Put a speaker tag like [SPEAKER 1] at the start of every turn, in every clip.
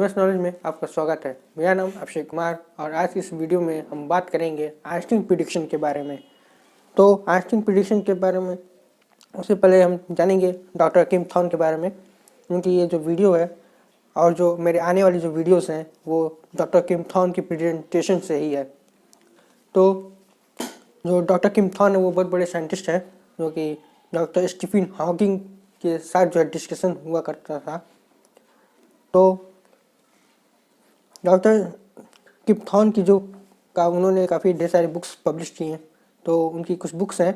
[SPEAKER 1] MS knowledge में आपका स्वागत है। मेरा नाम अक्षय कुमार और आज की इस वीडियो में हम बात करेंगे आइंस्टीन प्रिडिक्शन के बारे में। तो आइंस्टीन प्रिडिक्शन के बारे में उससे पहले हम जानेंगे डॉक्टर किम थॉर्न के बारे में, क्योंकि ये जो वीडियो है और जो मेरे आने वाली जो वीडियोस हैं वो डॉक्टर किम थॉर्न की प्रेजेंटेशन से ही है। तो जो डॉक्टर किम थॉर्न है वो बहुत बड़े साइंटिस्ट हैं, जो कि डॉक्टर स्टीफन हॉकिंग के साथ जो है डिस्कशन हुआ करता था। तो डॉक्टर किम थॉर्न की उन्होंने काफ़ी ढेर सारी बुक्स पब्लिश की हैं। तो उनकी कुछ बुक्स हैं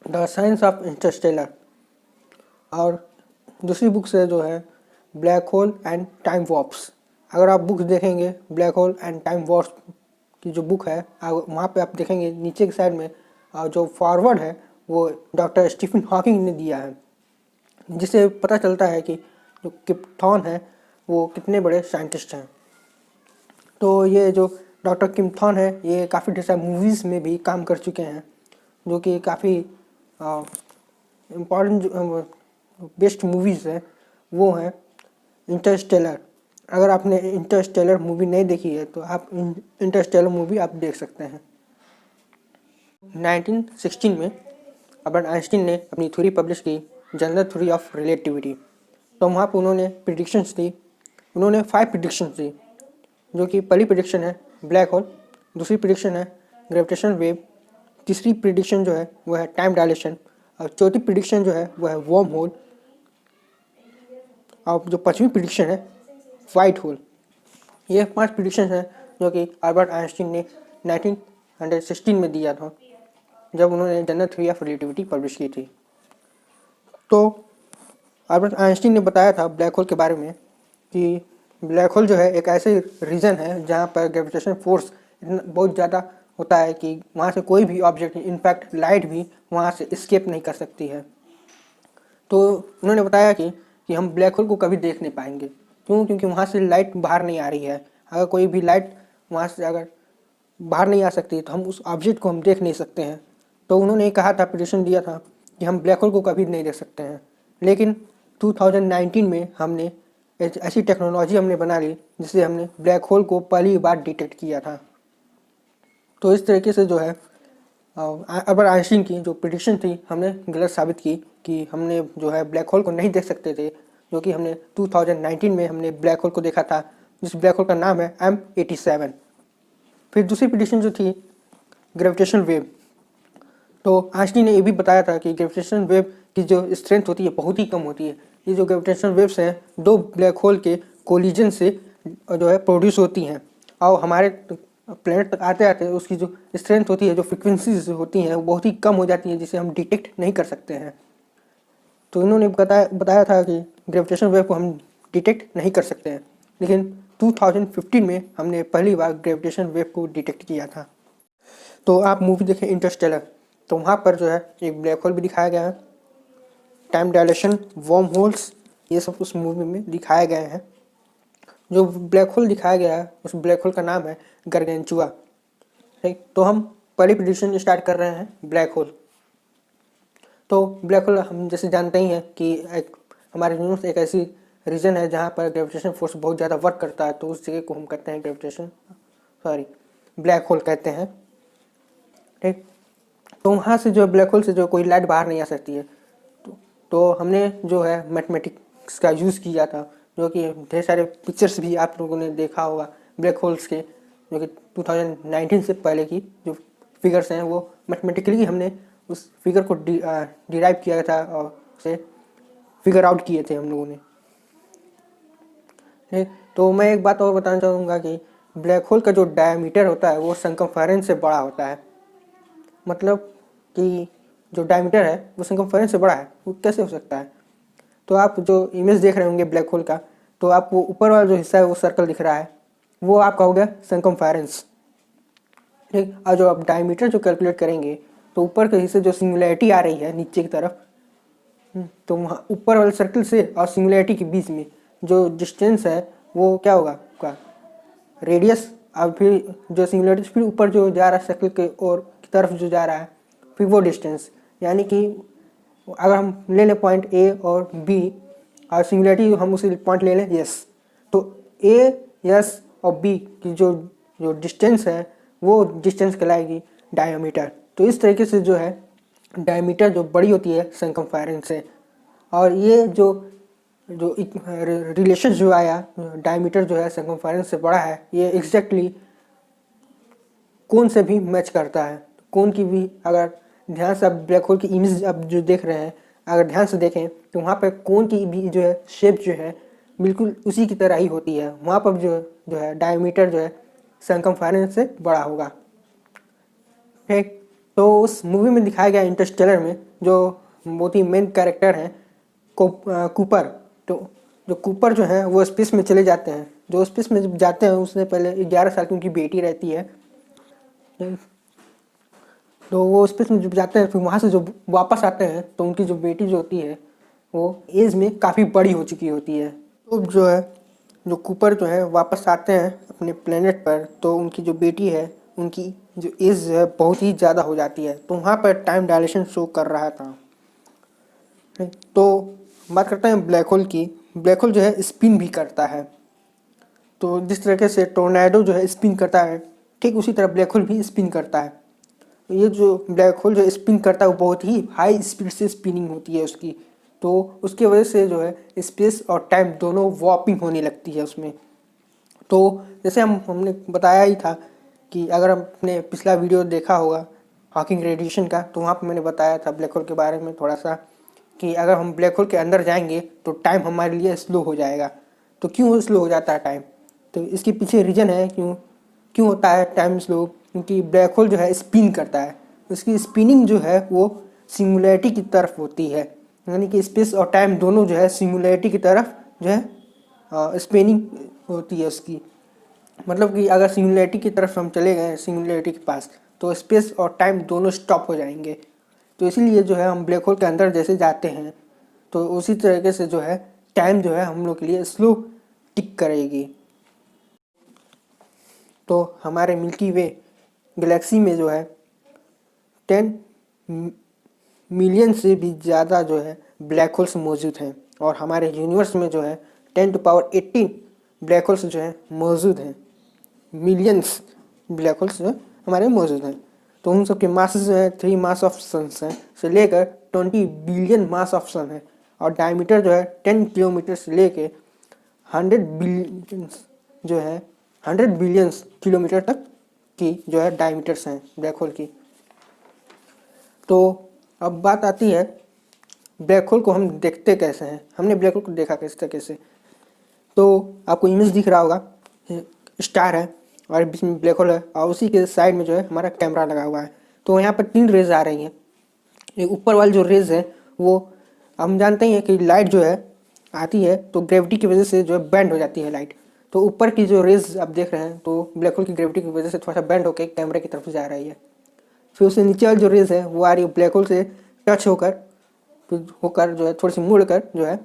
[SPEAKER 1] द साइंस ऑफ इंटरस्टेलर, और दूसरी बुक्स है जो है ब्लैक होल एंड टाइम वॉर्प्स। अगर आप बुक्स देखेंगे ब्लैक होल एंड टाइम वॉर्प्स की जो बुक है वहाँ पे आप देखेंगे नीचे की साइड में जो फॉरवर्ड है वो डॉक्टर स्टीफन हॉकिंग ने दिया है, जिससे पता चलता है कि जो किम थॉर्न है वो कितने बड़े साइंटिस्ट हैं। तो ये जो डॉक्टर किम थॉर्न है ये काफ़ी ढेर सारी मूवीज़ में भी काम कर चुके हैं, जो कि काफ़ी इम्पॉर्टेंट बेस्ट मूवीज़ हैं वो हैं इंटरस्टेलर। अगर आपने इंटरस्टेलर मूवी नहीं देखी है तो आप इंटरस्टेलर मूवी आप देख सकते हैं। 1916 में अल्बर्ट आइंस्टीन ने अपनी थ्योरी पब्लिश की, जनरल थ्योरी ऑफ रिलेटिविटी। तो वहाँ पर उन्होंने प्रिडिक्शंस दी, उन्होंने 5 प्रिडिक्शंस दी, जो कि पहली प्रिडिक्शन है ब्लैक होल, दूसरी प्रिडिक्शन है ग्रेविटेशन वेव, तीसरी प्रिडिक्शन जो है वो है टाइम डायलेशन, और चौथी प्रिडिक्शन जो है वो है वर्म होल, और जो पांचवी प्रिडिक्शन है वाइट होल। ये 5 प्रिडिक्शन हैं जो कि अल्बर्ट आइंस्टीन ने 1916 में दिया था, जब उन्होंने general theory of relativity publish की थी। तो अल्बर्ट आइंस्टीन ने बताया था ब्लैक होल के बारे में कि ब्लैक होल जो है एक ऐसे रीजन है जहाँ पर ग्रेविटेशन फोर्स बहुत ज़्यादा होता है कि वहाँ से कोई भी ऑब्जेक्ट, इनफैक्ट लाइट भी वहाँ से एस्केप नहीं कर सकती है। तो उन्होंने बताया कि हम ब्लैक होल को कभी देख नहीं पाएंगे। क्यों? क्योंकि वहाँ से लाइट बाहर नहीं आ रही है। अगर कोई भी लाइट वहाँ से अगर बाहर नहीं आ सकती तो हम उस ऑब्जेक्ट को हम देख नहीं सकते हैं। तो उन्होंने कहा था, प्रेडिक्शन दिया था कि हम ब्लैक होल को कभी नहीं देख सकते हैं। लेकिन 2019 में हमने ऐसी टेक्नोलॉजी हमने बना ली जिससे हमने ब्लैक होल को पहली बार डिटेक्ट किया था। तो इस तरीके से जो है अल्बर्ट आइंस्टीन की जो प्रेडिक्शन थी हमने गलत साबित की कि हमने जो है ब्लैक होल को नहीं देख सकते थे, जो कि हमने 2019 में हमने ब्लैक होल को देखा था, जिस ब्लैक होल का नाम है M87। फिर दूसरी प्रेडिक्शन जो थी ग्रेविटेशन वेव। तो आइंस्टीन ने ये भी बताया था कि ग्रेविटेशन वेव की जो स्ट्रेंथ होती है बहुत ही कम होती है। ये जो ग्रेविटेशन वेव्स हैं 2 ब्लैक होल के कोलिजन से जो है प्रोड्यूस होती हैं, और हमारे प्लेनेट तक आते आते उसकी जो स्ट्रेंथ होती है, जो फ्रिक्वेंसीज होती हैं वो बहुत ही कम हो जाती हैं, जिसे हम डिटेक्ट नहीं कर सकते हैं। तो इन्होंने बताया था कि ग्रेविटेशन वेव को हम डिटेक्ट नहीं कर सकते हैं, लेकिन 2015 में हमने पहली बार ग्रेविटेशन वेव को डिटेक्ट किया था। तो आप मूवी देखें इंटरस्टेलर, तो वहाँ पर जो है एक ब्लैक होल भी दिखाया गया है, टाइम डायलेशन, वर्म होल्स, ये सब उस मूवी में दिखाए गए हैं। जो ब्लैक होल दिखाया गया है उस ब्लैक होल का नाम है गारगेंचुआ। ठीक, तो हम पहली प्रेडिक्शन स्टार्ट कर रहे हैं ब्लैक होल। तो ब्लैक होल हम जैसे जानते ही हैं कि हमारे यूनिवर्स एक ऐसी रीजन है जहाँ पर ग्रेविटेशन फोर्स बहुत ज़्यादा वर्क करता है, तो उस जगह को हम कहते हैं ब्लैक होल कहते हैं। ठीक, तो वहाँ से जो ब्लैक होल से जो कोई लाइट बाहर नहीं आ सकती है। तो हमने जो है मैथमेटिक्स का यूज़ किया था, जो कि ढेर सारे पिक्चर्स भी आप लोगों ने देखा होगा ब्लैक होल्स के, जो कि 2019 से पहले की जो फिगर्स हैं वो मैथमेटिकली हमने उस फिगर को डिराइव किया था और उसे फिगर आउट किए थे हम लोगों ने। ठीक, तो मैं एक बात और बताना चाहूँगा कि ब्लैक होल का जो डायमीटर होता है वो सर्कमफेरेंस से बड़ा होता है। मतलब कि जो डायमीटर है वो सर्कमफेरेंस से बड़ा है, वो कैसे हो सकता है? तो आप जो इमेज देख रहे होंगे ब्लैक होल का, तो आपको ऊपर वाला जो हिस्सा है वो सर्कल दिख रहा है, वो आपका हो गया सर्कमफेरेंस। ठीक, और जो आप डायमीटर जो कैलकुलेट करेंगे तो ऊपर के हिस्से जो सिंगुलैरिटी आ रही है नीचे की तरफ, तो वहाँ ऊपर वाले सर्कल से और सिंगुलैरिटी के बीच में जो डिस्टेंस है वो क्या होगा आपका रेडियस, और फिर जो सिंगुलैरिटी फिर ऊपर जो जा रहा है सर्कल के और की तरफ जो जा रहा है फिर वो डिस्टेंस। यानी कि अगर हम ले लें पॉइंट ए और बी और सिंगुलैरिटी हम उसी पॉइंट ले लें यस, तो ए एस और बी की जो जो डिस्टेंस है वो डिस्टेंस कहलाएगी डायमीटर। तो इस तरीके से जो है डायमीटर जो बड़ी होती है सरकमफेरेंस से, और ये जो जो रिलेशन जो आया डायमीटर जो है सरकमफेरेंस से बड़ा है, ये एग्जैक्टली कोन से भी मैच करता है। कोन की भी अगर ध्यान से आप ब्लैक होल की इमेज आप जो देख रहे हैं, अगर ध्यान से देखें तो वहाँ पर कोन की भी जो है शेप जो है बिल्कुल उसी की तरह ही होती है। वहाँ पर जो है डायमीटर जो है सरकमफेरेंस से बड़ा होगा। ठीक, तो उस मूवी में दिखाया गया इंटरस्टेलर में जो बहुत ही मेन कैरेक्टर हैं कूपर, तो जो कूपर जो है वो स्पेस में चले जाते हैं। जो स्पेस में जब जाते हैं उससे पहले 11 साल की उनकी बेटी रहती है। तो वो स्पेस में जब जाते हैं फिर वहाँ से जो वापस आते हैं तो उनकी जो बेटी जो होती है वो एज में काफ़ी बड़ी हो चुकी होती है। तो जो है जो कूपर जो है वापस आते हैं अपने प्लेनेट पर, तो उनकी जो बेटी है उनकी जो एज है बहुत ही ज़्यादा हो जाती है। तो वहाँ पर टाइम डायलेशन शो कर रहा था। तो बात करते हैं ब्लैक होल की। ब्लैक होल जो है स्पिन भी करता है। तो जिस तरीके से टोर्नेडो जो है स्पिन करता है, ठीक उसी तरह ब्लैक होल भी स्पिन करता है। ये जो ब्लैक होल जो स्पिन करता है वो बहुत ही हाई स्पीड से स्पिनिंग होती है उसकी। तो उसके वजह से जो है स्पेस और टाइम दोनों वॉर्पिंग होने लगती है उसमें। तो जैसे हमने बताया ही था कि अगर आपने पिछला वीडियो देखा होगा हॉकिंग रेडिएशन का, तो वहाँ पर मैंने बताया था ब्लैक होल के बारे में थोड़ा सा कि अगर हम ब्लैक होल के अंदर जाएंगे तो टाइम हमारे लिए स्लो हो जाएगा। तो क्यों स्लो हो जाता है टाइम? तो इसके पीछे रीज़न है क्यों होता है टाइम स्लो, क्योंकि ब्लैक होल जो है स्पिन करता है। उसकी स्पिनिंग जो है वो सिंगुलैरिटी की तरफ होती है, यानी कि स्पेस और टाइम दोनों जो है सिंगुलैरिटी की तरफ जो है स्पिनिंग होती है उसकी। मतलब कि अगर सिंगुलैरिटी की तरफ हम चले गए, सिंगुलैरिटी के पास, तो स्पेस और टाइम दोनों स्टॉप हो जाएंगे। तो इसीलिए जो है हम ब्लैक होल के अंदर जैसे जाते हैं तो उसी तरीके से जो है टाइम जो है हम लोग के लिए स्लो टिक करेगी। तो हमारे मिल्की वे गैलेक्सी में जो है 10 मिलियन से भी ज़्यादा जो है ब्लैक होल्स मौजूद हैं, और हमारे यूनिवर्स में जो है 10⁻18 ब्लैक होल्स जो है मौजूद हैं। मिलियंस ब्लैक होल्स जो हमारे मौजूद हैं। तो उन सब के मासेस जो है 3 मास ऑफ सन्स हैं से लेकर 20 बिलियन मास ऑफ सन है, और डायमीटर जो है 10 किलोमीटर से लेकर 100 बिलियन जो है 100 बिलियन किलोमीटर तक की जो है डायमीटर्स हैं ब्लैक होल की। तो अब बात आती है ब्लैक होल को हम देखते कैसे हैं। हमने ब्लैक होल को देखा किस तरीके से, तो आपको इमेज दिख रहा होगा, स्टार है और बीच में ब्लैक होल है, और उसी के साइड में जो है हमारा कैमरा लगा हुआ है। तो यहाँ पर 3 रेज आ रही हैं। एक ऊपर वाली जो रेज है वो हम जानते ही हैं कि लाइट जो है आती है तो ग्रेविटी की वजह से जो है बैंड हो जाती है लाइट। तो ऊपर की जो रेज आप देख रहे हैं तो ब्लैक होल की ग्रेविटी की वजह से थोड़ा सा बैंड होकर कैमरे की तरफ जा रही है। फिर उससे नीचे वाली जो रेज है वो आ रही है ब्लैक होल से टच होकर जो है थोड़ी सी मुड़ कर जो है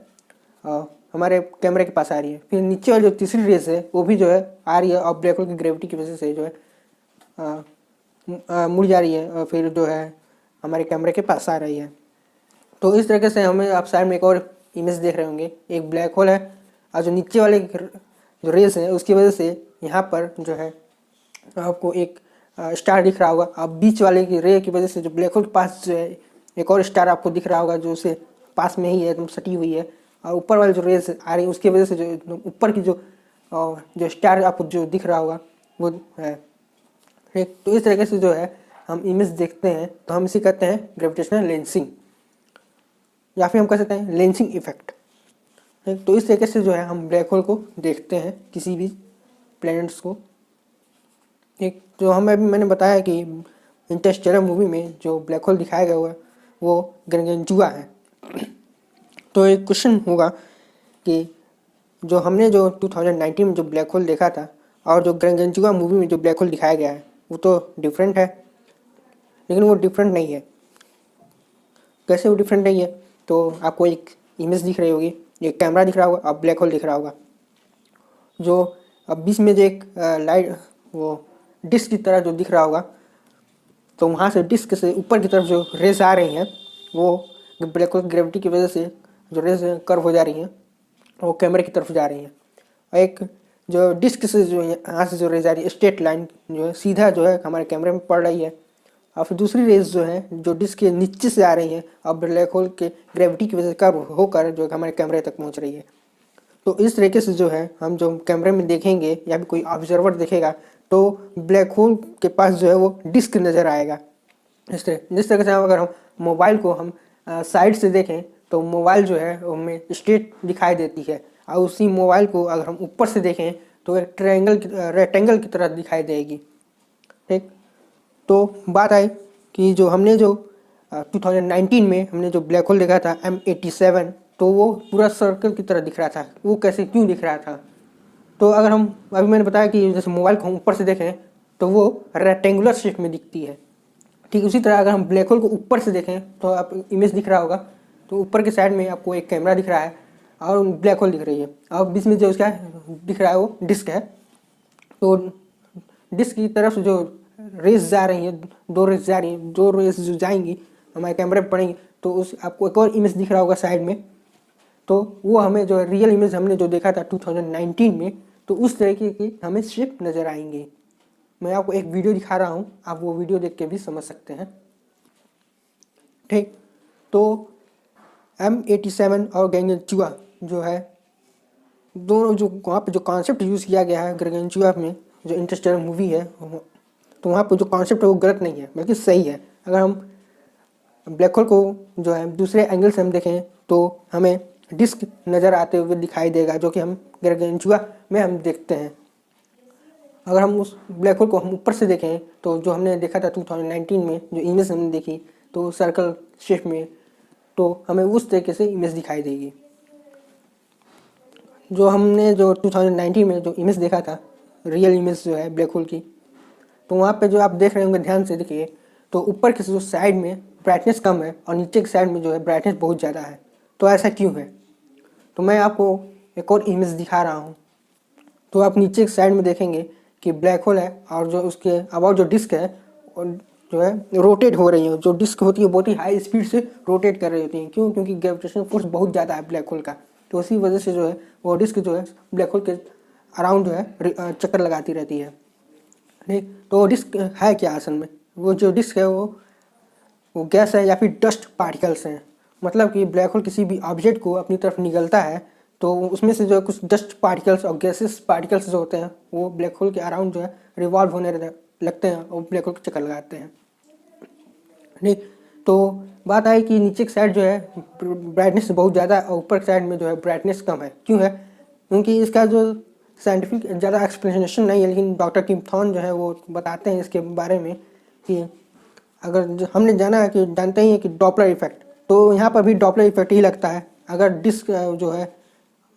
[SPEAKER 1] हमारे कैमरे के पास आ रही है। फिर नीचे वाली जो तीसरी रेज है वो भी जो है आ रही है और ब्लैक होल की ग्रेविटी की वजह से जो है मुड़ जा रही है, और फिर जो है हमारे कैमरे के पास आ रही है। तो इस तरीके से हमें आप साइड में एक और इमेज देख रहे होंगे, एक ब्लैक होल है और जो नीचे वाले जो रेस है उसकी वजह से यहाँ पर जो है आपको एक स्टार दिख रहा होगा। अब बीच वाले की रे की वजह से जो ब्लैक होल के पास जो है एक और स्टार आपको दिख रहा होगा जो उसे पास में ही है, एकदम सटी हुई है। और ऊपर वाली जो रेस आ रही है उसकी वजह से जो ऊपर की जो स्टार आपको जो दिख रहा होगा वो है। ठीक, तो इस तरीके से जो है हम इमेज देखते हैं तो हम इसे कहते हैं ग्रेविटेशनल लेंसिंग, या फिर हम कह सकते हैं लेंसिंग इफेक्ट। तो इस तरीके से जो है हम ब्लैक होल को देखते हैं किसी भी प्लैनेट्स को। एक जो हमें अभी मैंने बताया कि इंटरस्टेलर मूवी में जो ब्लैक होल दिखाया गया हुआ है वो गारगेंचुआ है। तो एक क्वेश्चन होगा कि जो हमने जो 2019 में जो ब्लैक होल देखा था और जो गारगेंचुआ मूवी में जो ब्लैक होल दिखाया गया है वो तो डिफरेंट है, लेकिन वो डिफरेंट नहीं है। कैसे वो डिफरेंट नहीं है? तो आपको एक इमेज दिख रही होगी, एक कैमरा दिख रहा होगा और ब्लैक होल दिख रहा होगा। जो अब बीच में जो एक लाइट वो डिस्क की तरह जो दिख रहा होगा, तो वहाँ से डिस्क से ऊपर की तरफ जो रेज आ रही हैं वो ब्लैक होल की ग्रेविटी की वजह से जो रेज कर्व हो जा रही हैं वो कैमरे की तरफ जा रही हैं। और एक जो डिस्क से जो यहाँ से जो रेज आ रही है स्ट्रेट लाइन जो है सीधा जो है हमारे कैमरे में पड़ रही है, और फिर दूसरी रेज जो है जो डिस्क के नीचे से आ रही है और ब्लैक होल के ग्रेविटी की वजह से कर्व होकर जो हमारे कैमरे तक पहुँच रही है। तो इस तरीके से जो है हम जो कैमरे में देखेंगे या फिर कोई ऑब्जर्वर देखेगा तो ब्लैक होल के पास जो है वो डिस्क नज़र आएगा। जिस तरह से अगर हम मोबाइल को हम साइड से देखें तो मोबाइल जो है हमें स्ट्रेट दिखाई देती है, और उसी मोबाइल को अगर हम ऊपर से देखें तो एक रेक्टेंगल की तरह दिखाई देगी। ठीक, तो बात आई कि जो हमने जो 2019 में हमने जो ब्लैक होल देखा था M87, तो वो पूरा सर्कल की तरह दिख रहा था। वो कैसे क्यों दिख रहा था? तो अगर हम अभी मैंने बताया कि जैसे मोबाइल को हम ऊपर से देखें तो वो रेक्टेंगुलर शेप में दिखती है। ठीक उसी तरह अगर हम ब्लैक होल को ऊपर से देखें तो आप इमेज दिख रहा होगा, तो ऊपर के साइड में आपको एक कैमरा दिख रहा है और ब्लैक होल दिख रही है, और बीच में जो उसका दिख रहा है वो डिस्क है। तो डिस्क की तरफ जो रेस जा रही हैं, दो रेस जा रही हैं, दो रेस जो जाएंगी हमारे कैमरे पर पड़ेंगी, तो उस आपको एक और इमेज दिख रहा होगा साइड में। तो वो हमें जो रियल इमेज हमने जो देखा था 2019 में, तो उस तरीके की हमें शेप नज़र आएंगी। मैं आपको एक वीडियो दिखा रहा हूँ, आप वो वीडियो देख के भी समझ सकते हैं। ठीक, तो M87 और गैंगेंचुआ जो है दोनों जो वहाँ पे जो कॉन्सेप्ट यूज़ किया गया है गैंगेंचुआ में, जो इंटरस्टेलर मूवी है, तो वहाँ पे जो कॉन्सेप्ट है वो गलत नहीं है बल्कि सही है। अगर हम ब्लैक होल को जो है दूसरे एंगल से हम देखें तो हमें डिस्क नज़र आते हुए दिखाई देगा, जो कि हम गैंगेंचुआ में हम देखते हैं। अगर हम उस ब्लैक होल को हम ऊपर से देखें तो जो हमने देखा था 2019 में जो इमेज हमने देखी तो सर्कल शेप में, तो हमें उस तरीके से इमेज दिखाई देगी। जो हमने जो 2019 में जो इमेज देखा था रियल इमेज जो है ब्लैक होल की, तो वहाँ पे जो आप देख रहे होंगे ध्यान से देखिए, तो ऊपर की जो साइड में ब्राइटनेस कम है और नीचे की साइड में जो है ब्राइटनेस बहुत ज़्यादा है। तो ऐसा क्यों है? तो मैं आपको एक और इमेज दिखा रहा हूँ। तो आप नीचे की साइड में देखेंगे कि ब्लैक होल है और जो उसके अबाउट जो डिस्क है जो है रोटेट हो रही है। जो डिस्क होती है बहुत ही हाई स्पीड से रोटेट कर रही होती है। क्यों? क्योंकि ग्रेविटेशनल फोर्स बहुत ज़्यादा है ब्लैक होल का। तो उसी वजह से जो है वो डिस्क जो है ब्लैक होल के अराउंड जो है चक्कर लगाती रहती है। ठीक, तो डिस्क है क्या असल में? वो जो डिस्क है वो गैस है या फिर डस्ट पार्टिकल्स हैं। मतलब कि ब्लैक होल किसी भी ऑब्जेक्ट को अपनी तरफ निकलता है तो उसमें से जो है कुछ डस्ट पार्टिकल्स और गैसेस पार्टिकल्स जो होते हैं वो ब्लैक होल के अराउंड जो है रिवॉल्व होने लगते हैं और ब्लैक होल के चक्कर लगाते हैं। नहीं, तो बात आई कि नीचे की साइड जो है ब्राइटनेस बहुत ज़्यादा और ऊपर की साइड में जो है ब्राइटनेस कम है। क्यों है? क्योंकि इसका जो साइंटिफिक ज़्यादा एक्सप्लेनेशन नहीं है, लेकिन डॉक्टर किम थॉर्न जो है वो बताते हैं इसके बारे में कि अगर हमने जानते ही हैं कि डॉपलर इफेक्ट, तो यहाँ पर भी डॉपलर इफेक्ट ही लगता है। अगर डिस्क जो है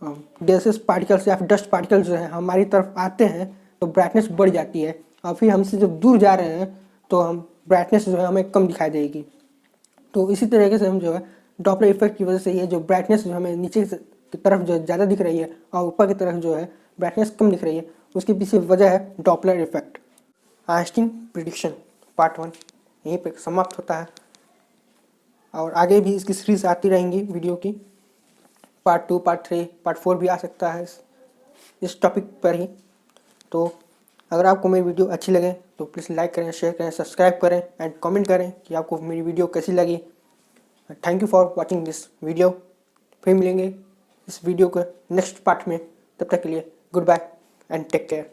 [SPEAKER 1] गैसेस पार्टिकल्स या फिर डस्ट पार्टिकल्स जो है हमारी तरफ आते हैं तो ब्राइटनेस बढ़ जाती है, और फिर हमसे जब दूर जा रहे हैं तो हम ब्राइटनेस जो है हमें कम दिखाई देगी। तो इसी तरीके से हम जो है डॉपलर इफेक्ट की वजह से ये जो ब्राइटनेस जो हमें नीचे की तरफ जो ज़्यादा दिख रही है और ऊपर की तरफ जो है ब्राइटनेस कम दिख रही है, उसके पीछे वजह है Doppler effect. Einstein prediction part 1 यहीं पे समाप्त होता है, और आगे भी इसकी सीरीज आती रहेंगी वीडियो की। पार्ट 2, पार्ट 3, पार्ट 4 भी आ सकता है इस टॉपिक पर ही। तो अगर आपको मेरी वीडियो अच्छी लगे तो प्लीज़ लाइक करें, शेयर करें, सब्सक्राइब करें एंड कमेंट करें कि आपको मेरी वीडियो कैसी लगी। Thank you for watching this video. फिर मिलेंगे इस वीडियो के नेक्स्ट पार्ट में, तब तक के लिए goodbye and take care.